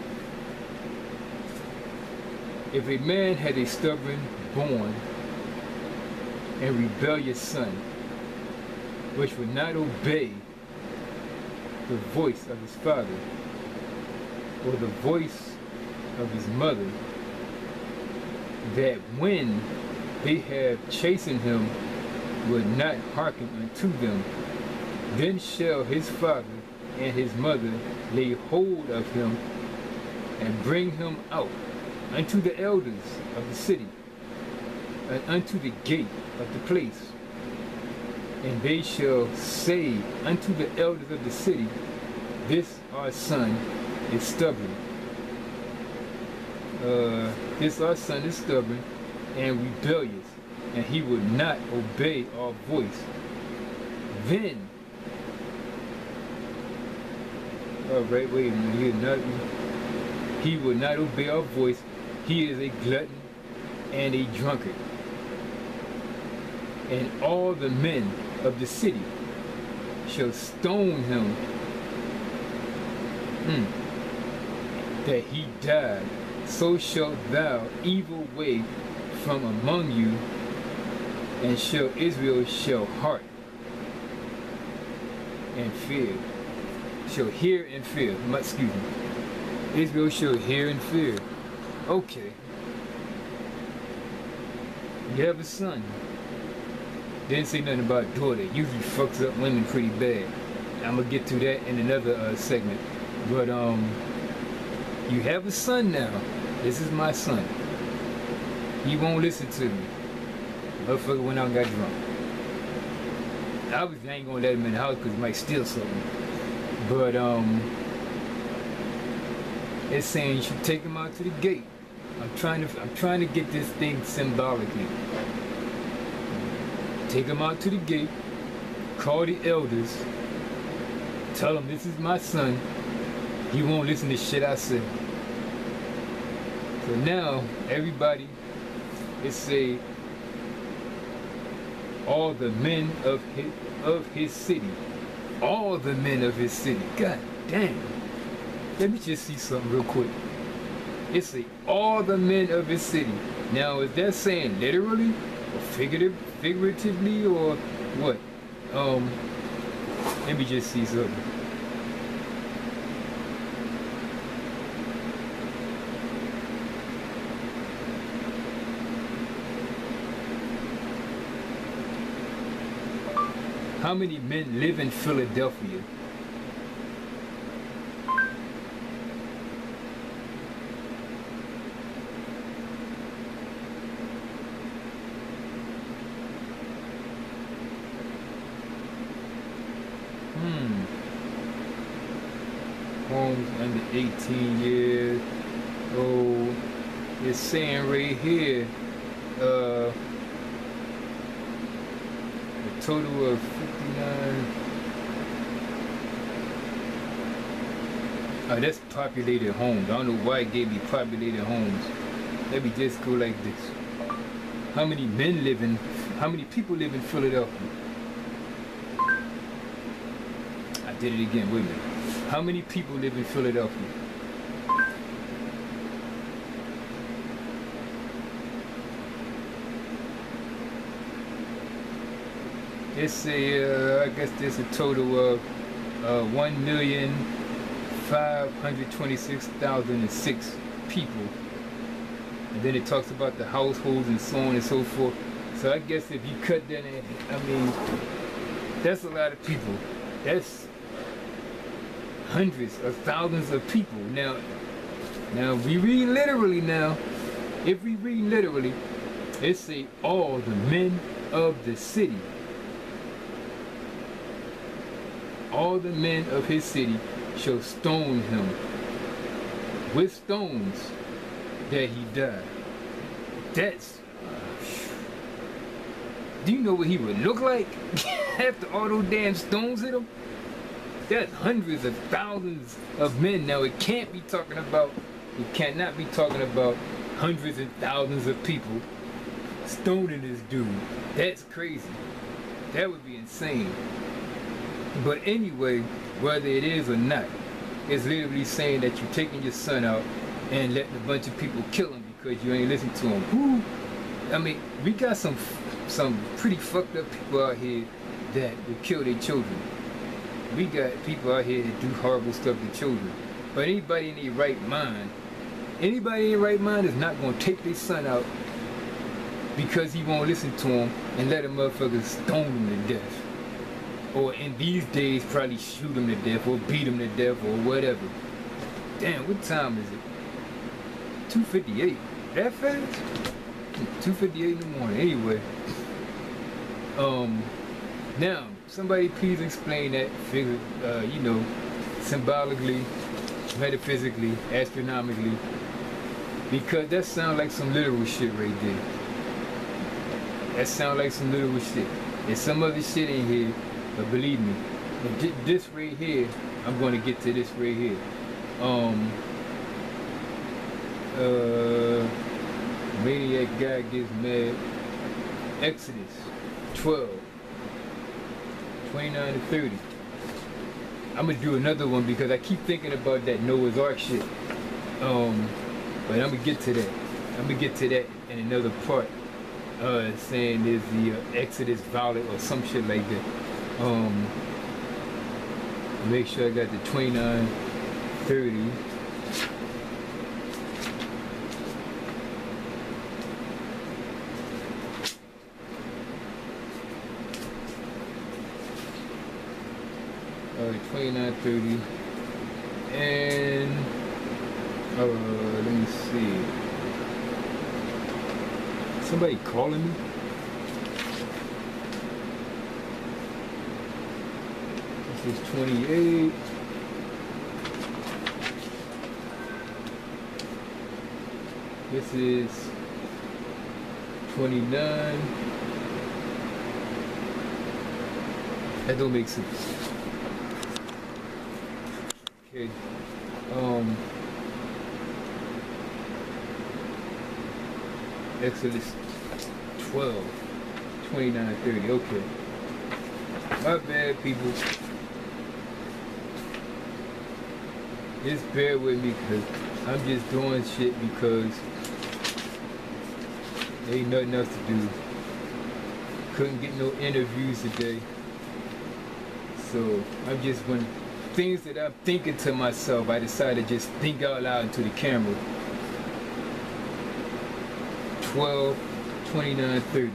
If a man had a stubborn, born, and rebellious son, which would not obey the voice of his father, or the voice of his mother, that when they have chastened him, would not hearken unto them, then shall his father and his mother lay hold of him, and bring him out unto the elders of the city, and unto the gate of the place. And they shall say unto the elders of the city, this our son is stubborn. This our son is stubborn and rebellious, and he will not obey our voice. Then, alright, wait a minute, he will not obey our voice. He is a glutton and a drunkard. And all the men of the city shall stone him, that he died. So shalt thou evil way from among you, and shall Israel shall heart and fear. Shall hear and fear. Excuse me. Israel shall hear and fear. Okay. You have a son. Didn't say nothing about daughter. Usually fucks up women pretty bad. I'm gonna get to that in another segment. But you have a son now. This is my son. He won't listen to me. Motherfucker went out and got drunk. Obviously I ain't gonna let him in the house because he might steal something. But it's saying you should take him out to the gate. I'm trying to get this thing symbolically. Take him out to the gate, call the elders, tell them this is my son. He won't listen to shit I say. So now everybody is say all the men of his city. All the men of his city. God damn. Let me just see something real quick. It say all the men of his city. Now is that saying literally or figuratively or what? Let me just see something. How many men live in Philadelphia? homes under 18 years old. It's saying right here, a total of 59. Oh, that's populated homes. I don't know why it gave me populated homes. Let me just go like this. How many people live in Philadelphia? I did it again, wait a minute. How many people live in Philadelphia? It's I guess there's a total of 1,526,006 people. And then it talks about the households and so on and so forth. So I guess if you cut that in, I mean, that's a lot of people. That's hundreds of thousands of people. Now we read literally now. If we read literally, it say all the men of the city. All the men of his city shall stone him with stones that he died. That's... do you know what he would look like after all those damn stones hit him? That's hundreds of thousands of men. Now it cannot be talking about hundreds and thousands of people stoning this dude. That's crazy. That would be insane. But anyway, whether it is or not, it's literally saying that you're taking your son out and letting a bunch of people kill him because you ain't listening to him. Who? I mean, we got some pretty fucked up people out here that will kill their children. We got people out here that do horrible stuff to children. But anybody in their right mind is not going to take their son out because he won't listen to him and let a motherfucker stone him to death. Or in these days, probably shoot him to death or beat him to death or whatever. Damn, what time is it? 2:58. That fast? 2:58 in the morning. Anyway. Now, somebody please explain that figure, you know, symbolically, metaphysically, astronomically. Because that sounds like some literal shit right there. That sounds like some literal shit. There's some other shit in here. But believe me, this right here, I'm going to get to this right here. Maniac guy gets mad. Exodus 12, 29 to 30. I'm going to do another one because I keep thinking about that Noah's Ark shit. But I'm going to get to that. I'm going to get to that in another part. Saying there's the Exodus Violet or some shit like that. Make sure I got the 29, 30. Alright, 29, 30. And let me see. Somebody calling me? This is 28. This is 29. That don't make sense. Okay. Exodus 12, 29, 30. Okay. My bad, people. Just bear with me because I'm just doing shit because ain't nothing else to do. Couldn't get no interviews today. So I'm just when things that I'm thinking to myself, I decided to just think out loud into the camera. 12, 29, 30.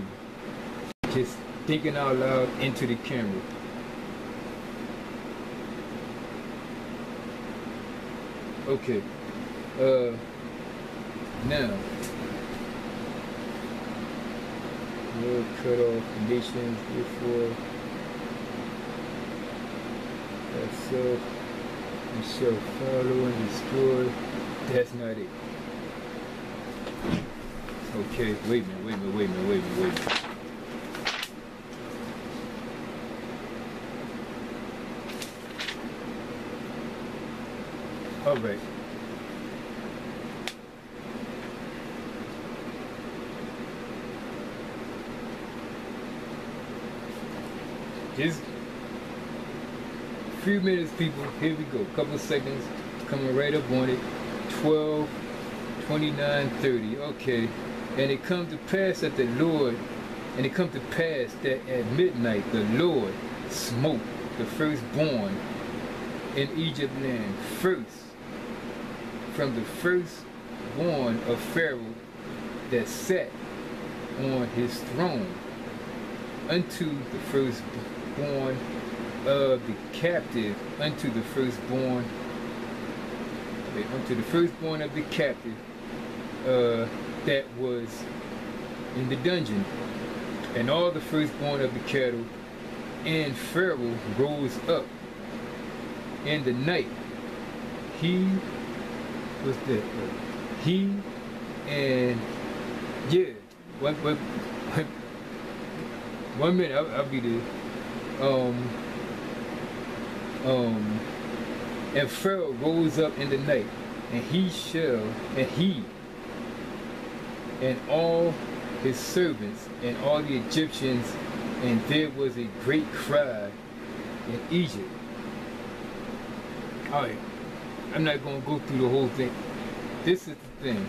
Just thinking out loud into the camera. Okay. Now. We'll cut off conditions before. So You shall follow and destroy. That's not it. Okay, wait a minute. All right. Just a few minutes, people. Here we go. Couple of seconds. Coming right up on it. 12, 29, 30. Okay. And it comes to pass that it comes to pass that at midnight the Lord smote the firstborn in Egypt land first, from the firstborn of Pharaoh that sat on his throne, unto the firstborn of the captive, unto the firstborn of the captive that was in the dungeon, and all the firstborn of the cattle. And Pharaoh rose up in the night. He was there. He and yeah. One minute. I'll be there. And Pharaoh rose up in the night, and he and all his servants and all the Egyptians, and there was a great cry in Egypt. All right, I'm not going to go through the whole thing. This is the thing.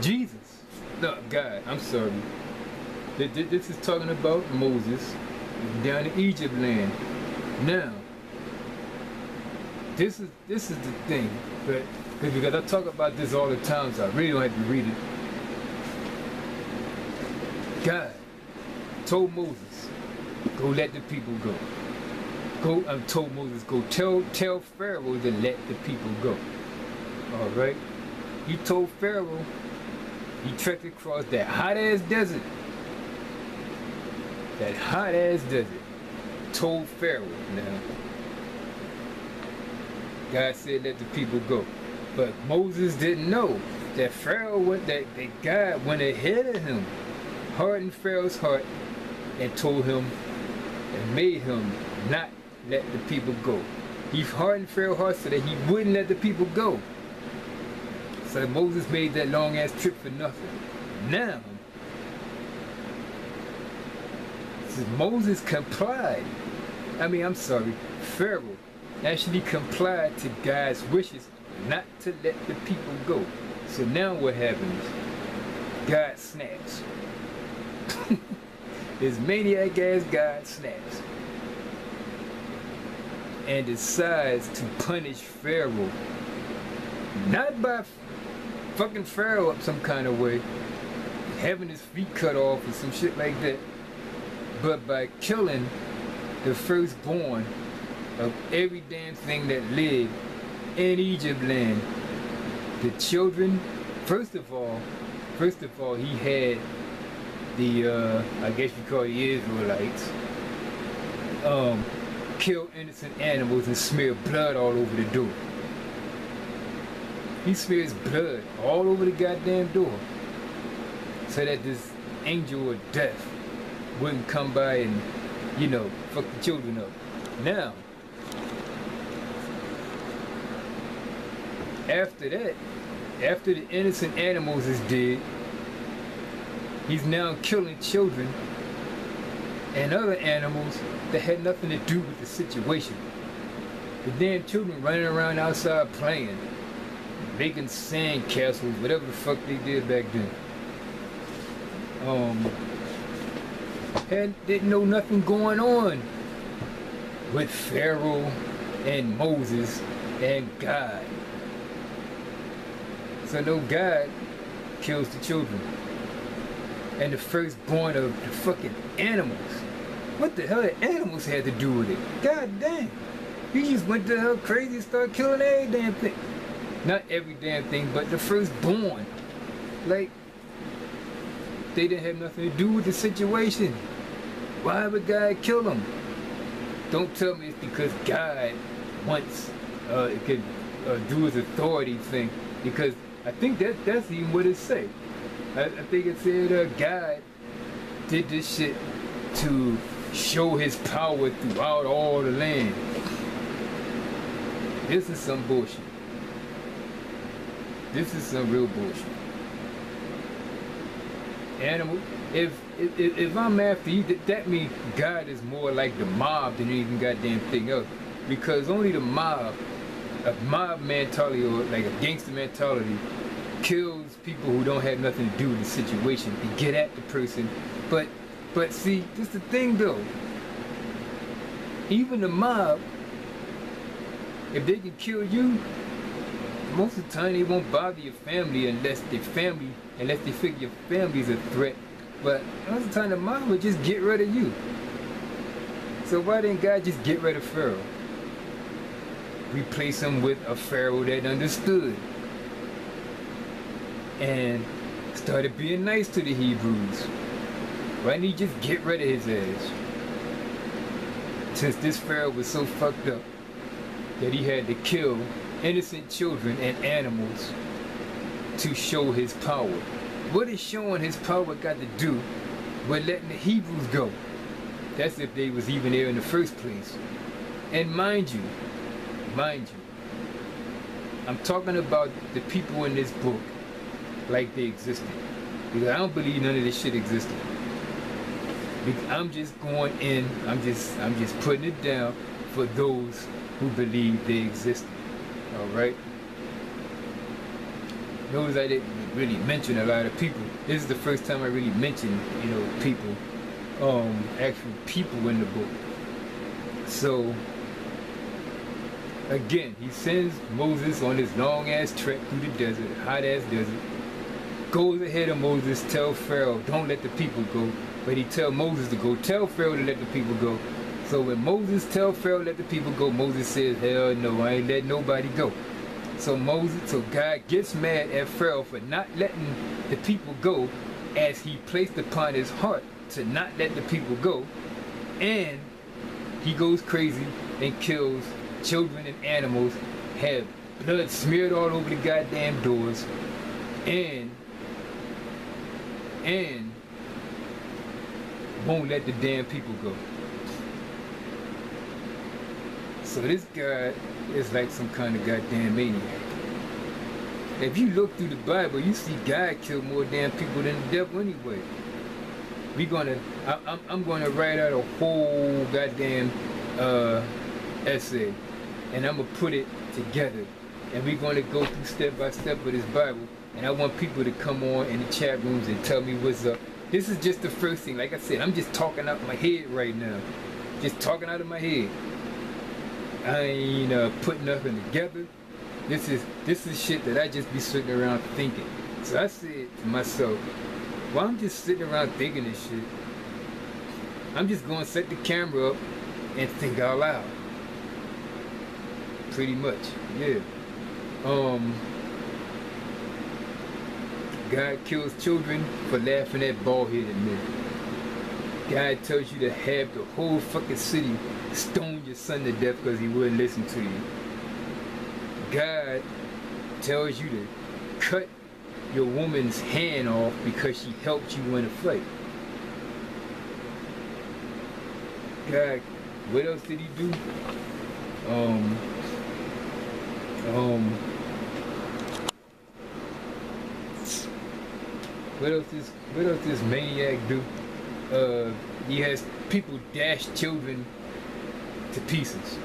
Jesus, no, God, I'm sorry. This is talking about Moses down in Egypt land. Now, this is the thing, but because I talk about this all the time, so I really don't have to read it. God told Moses, go let the people go. Told Moses, go tell Pharaoh to let the people go. All right. He told Pharaoh. He trekked across that hot ass desert. That hot ass desert. Told Pharaoh. Now, God said let the people go, but Moses didn't know that that God went ahead of him, hardened Pharaoh's heart, and told him and made him not let the people go. He hardened Pharaoh's heart so that he wouldn't let the people go. So Moses made that long ass trip for nothing. Now, since Moses complied, Pharaoh actually complied to God's wishes not to let the people go. So now what happens? God snaps. His maniac ass God snaps and decides to punish Pharaoh, not by fucking Pharaoh up some kind of way, having his feet cut off or some shit like that, but by killing the firstborn of every damn thing that lived in Egypt land. The children, first of all, he had the, I guess you call the Israelites, kill innocent animals and smear blood all over the door. He smears blood all over the goddamn door so that this angel of death wouldn't come by and, you know, fuck the children up. Now, after that, after the innocent animals is dead, he's now killing children and other animals that had nothing to do with the situation. The damn children running around outside playing, making sand castles, whatever the fuck they did back then. And didn't know nothing going on with Pharaoh and Moses and God. So no, God kills the children and the firstborn of the fucking animals. What the hell did animals had to do with it? God damn. He just went to hell crazy and started killing every damn thing. Not every damn thing, but the firstborn. Like, they didn't have nothing to do with the situation. Why would God kill them? Don't tell me it's because God wants, it could do his authority thing, because I think that's even what it say. I think it said God did this shit to show his power throughout all the land. This is some bullshit. This is some real bullshit. Animal, if I'm after you, that means God is more like the mob than anything goddamn thing else. Because only the mob, a mob mentality or like a gangster mentality, kills people who don't have nothing to do with the situation to get at the person. But see, this is the thing though. Even the mob, if they can kill you, most of the time they won't bother your family unless they figure your family's a threat. But most of the time the mob will just get rid of you. So why didn't God just get rid of Pharaoh? Replace him with a Pharaoh that understood and started being nice to the Hebrews. Why didn't he just get rid of his ass? Since this Pharaoh was so fucked up that he had to kill innocent children and animals to show his power. What is showing his power got to do with letting the Hebrews go? That's if they was even there in the first place. And mind you, I'm talking about the people in this book like they existed. Because I don't believe none of this shit existed. Because I'm just going in, I'm just putting it down for those who believe they existed. Alright? Notice I didn't really mention a lot of people. This is the first time I really mentioned, people, actual people in the book. So, again, he sends Moses on this long ass trek through the desert, hot ass desert. Goes ahead of Moses, tell Pharaoh, don't let the people go. But he tell Moses to go, tell Pharaoh to let the people go. So when Moses tell Pharaoh let the people go, Moses says, hell no, I ain't letting nobody go. So God gets mad at Pharaoh for not letting the people go, as he placed upon his heart to not let the people go. And he goes crazy and kills children and animals, have blood smeared all over the goddamn doors, and won't let the damn people go. So this guy is like some kind of goddamn maniac. If you look through the Bible, you see God killed more damn people than the devil anyway. I'm gonna write out a whole goddamn essay, and I'm gonna put it together, and we're gonna go through step by step of this Bible. And I want people to come on in the chat rooms and tell me what's up. This is just the first thing. Like I said, I'm just talking out my head right now. Just talking out of my head. I ain't putting nothing together. This is shit that I just be sitting around thinking. So I said to myself, while I'm just sitting around thinking this shit, I'm just gonna set the camera up and think out loud. Pretty much, yeah. God kills children for laughing at bald-headed men. God tells you to have the whole fucking city stone your son to death because he wouldn't listen to you. God tells you to cut your woman's hand off because she helped you win a fight. God, what else did he do? What else this maniac do? He has people dash children to pieces.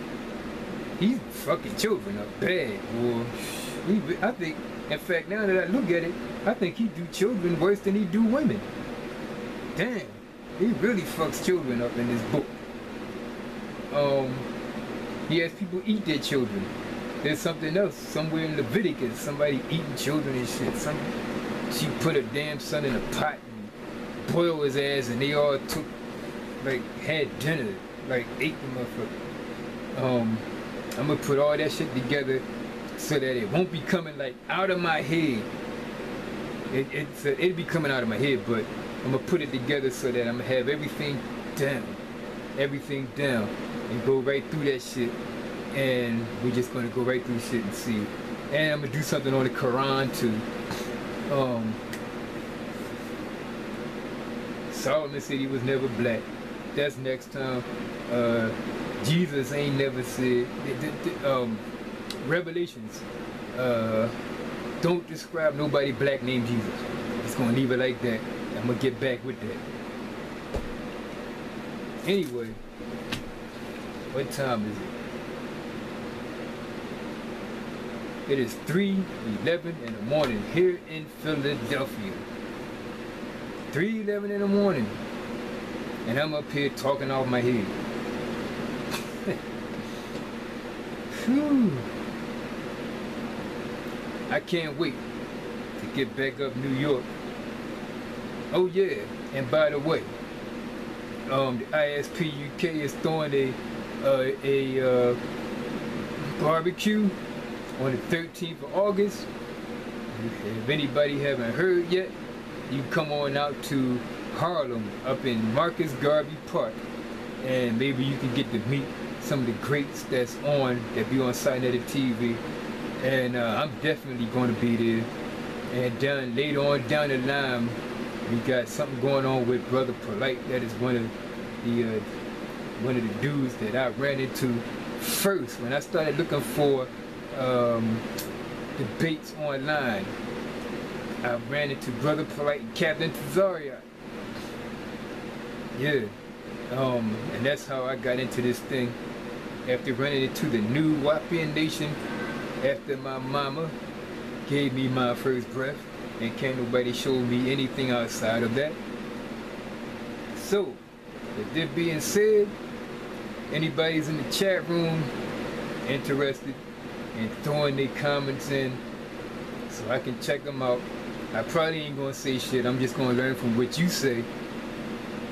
He's fucking children up bad, boy. I think, in fact, now that I look at it, I think he do children worse than he do women. Damn, he really fucks children up in this book. He has people eat their children. There's something else somewhere in Leviticus, somebody eating children and shit. She put her damn son in a pot and boiled his ass, and they all had dinner, ate the motherfucker. I'm gonna put all that shit together so that it won't be coming out of my head. It'll be coming out of my head, but I'm gonna put it together so that I'm gonna have everything down, and go right through that shit and we're just gonna go right through shit and see. And I'm gonna do something on the Quran too. Solomon said he was never black. That's next time. Jesus ain't never said. Revelations. Don't describe nobody black named Jesus. Just gonna leave it like that. I'm gonna get back with that. Anyway, what time is it? It is 3:11 in the morning here in Philadelphia. 3:11 in the morning, and I'm up here talking off my head. Whew. I can't wait to get back up New York. Oh yeah, and by the way, the ISP UK is throwing a barbecue on the 13th of August. If anybody haven't heard yet, you come on out to Harlem up in Marcus Garvey Park, and maybe you can get to meet some of the greats that be on Sinetta TV. And I'm definitely going to be there. And later on down the line, we got something going on with Brother Polite. That is one of the dudes that I ran into first when I started looking for debates online. I ran into Brother Polite and Captain Tazariot. Yeah. And that's how I got into this thing. After running into the new Wapian Nation, after my mama gave me my first breath, and can't nobody show me anything outside of that. So, with that being said, anybody's in the chat room interested in throwing their comments in so I can check them out. I probably ain't gonna say shit. I'm just gonna learn from what you say,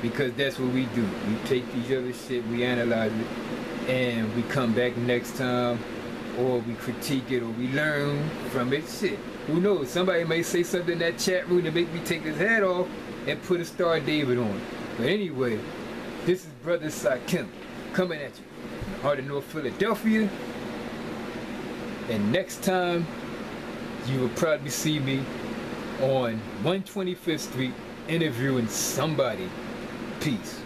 because that's what we do. We take each other's shit, we analyze it, and we come back next time, or we critique it, or we learn from it. Shit, who knows? Somebody may say something in that chat room to make me take his hat off and put a Star David on. But anyway, this is Brother Sakim coming at you in the heart of North Philadelphia. And next time, you will probably see me on 125th Street interviewing somebody. Peace.